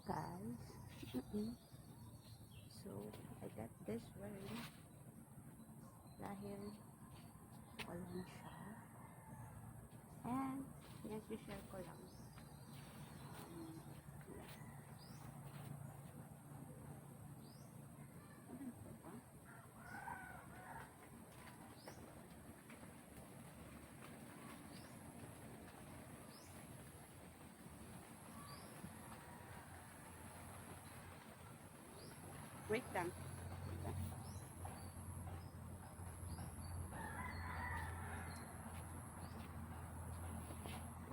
guys. So, I got this one. Dahil wala siya. And, nag-share ko lang. Yeah. Ano ito ba? Wait lang.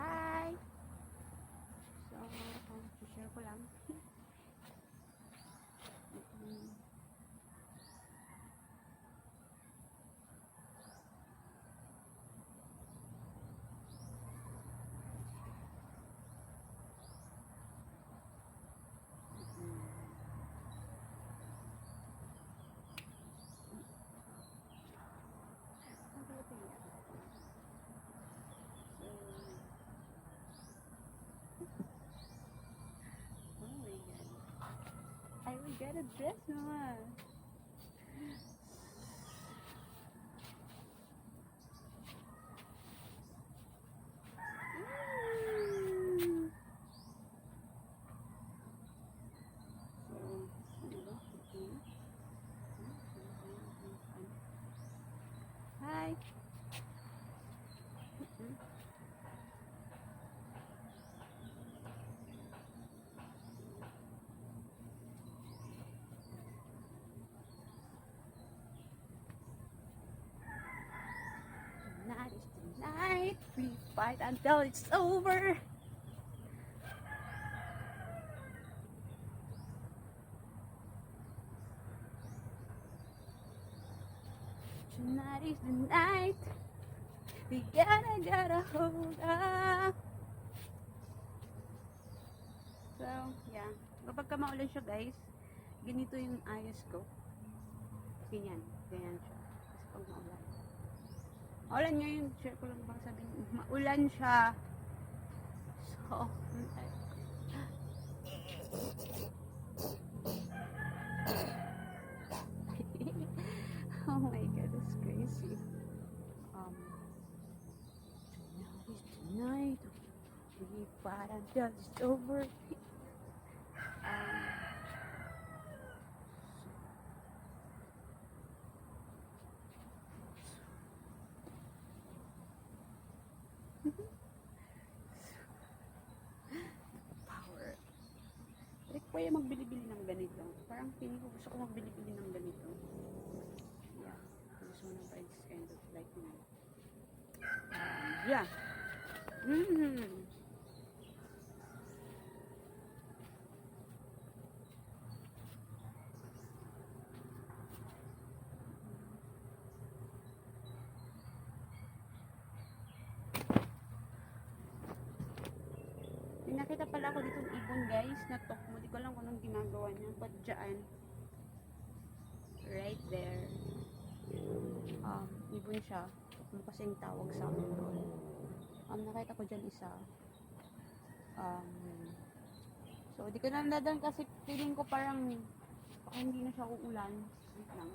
Hi! So, share ko lang. I will get a dress, Mama. Hi. Tonight is the night. We fight until it's over. Tonight is the night. We gotta hold up. So, yeah. Kapag ka maulan siya, guys, ganito yung ayos ko. Ganyan. Ganyan siya. Kasi pag maulan. Maulan nga yun. Share ko lang bang sabihin. Maulan siya. So, oh my god, that's crazy. Tonight is tonight. We fight until it's over. Power. Pero kaya magbili-bili ng ganito. Parang feeling ko gusto ko magbili-bili ng ganito. Yeah. I just wanna buy this kind of like, you know. Yeah. Nakita pala ako ditong ibon, guys, na tokmo. Di ko alam kung anong ginagawa niya. But dyan, right there, ibon siya. Tokmo kasi yung tawag sa amin doon. Nakita ko dyan isa. So, di ko na nadan kasi feeling ko parang baka hindi na siya uulan. Wait lang.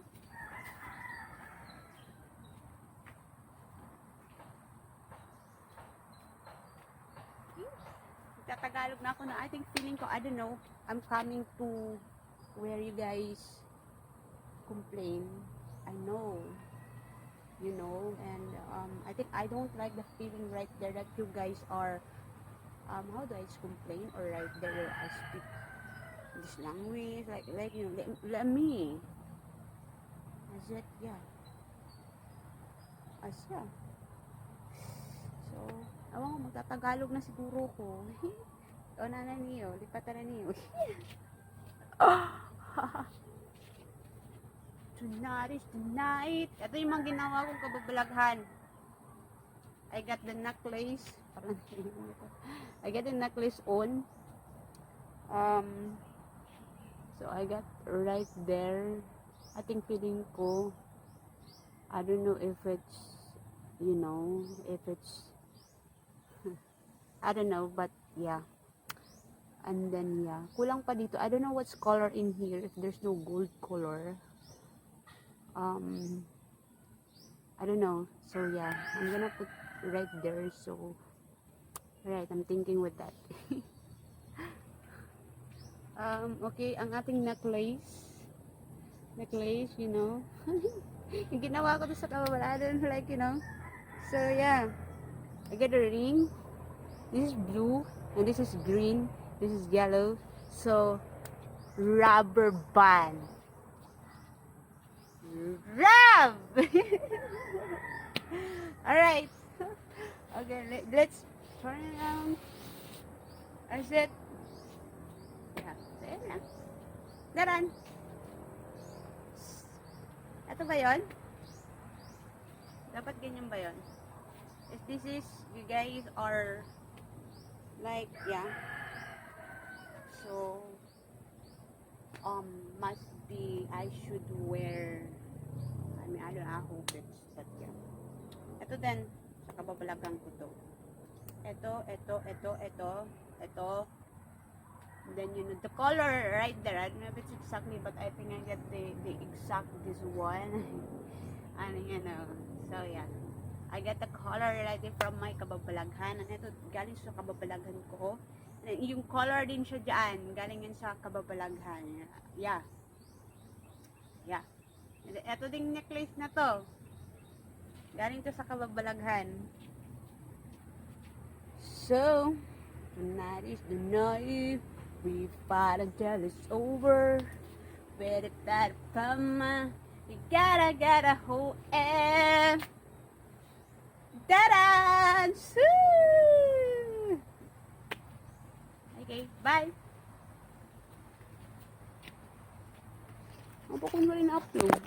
Tagalog na ako na I think feeling ko, I don't know, I'm coming to where you guys complain. I know, you know, and I think I don't like the feeling right there that you guys are how do I complain or right there where I speak this language like you know, let me as it, yeah, as yeah. So awan ko, magtatagalog na siguro ko. O na niyo, lipatan na niyo. Tonight is the night. Ito yung mga ginawa kong kababalaghan. I got the necklace. I got the necklace on. So I got right there. I think feeling ko, I don't know if it's, you know, if it's I don't know, but yeah, And then, yeah. Kulang pa dito. I don't know what's color in here if there's no gold color. I don't know. So, yeah. I'm gonna put right there. So, right. I'm thinking with that. Okay. Ang ating necklace. Necklace, you know. Yung ginawa ko to sa kababaladon. Like, you know. So, yeah. I got a ring. This is blue. And this is green. This is yellow. So, rubber band. Rub! Alright. Okay, let's turn around. That's it. Yeah, so yun lang. Daran. Ito ba yun? Dapat ganyan ba yun? If this is, you guys are like, yeah. So, must be, I should wear, I mean, I don't know, I hope it's, but yeah. Ito din, sa kababalagan ko to. Ito. Then, you know, the color right there, I don't know if it's exactly, but I think I get the exact, this one. And, you know, so yeah. I get the color right there from my kababalaghan. And ito, galing sa kababalaghan ko. Yung color din siya dyan, galing yan sa kababalaghan. Yeah. Yeah. Ito ding necklace na to. Galing to sa kababalaghan. So, tonight is the night. We fight until it's over. With it that fama. You gotta hold it. Daran! Okay, bye! Apa ko na rin upload?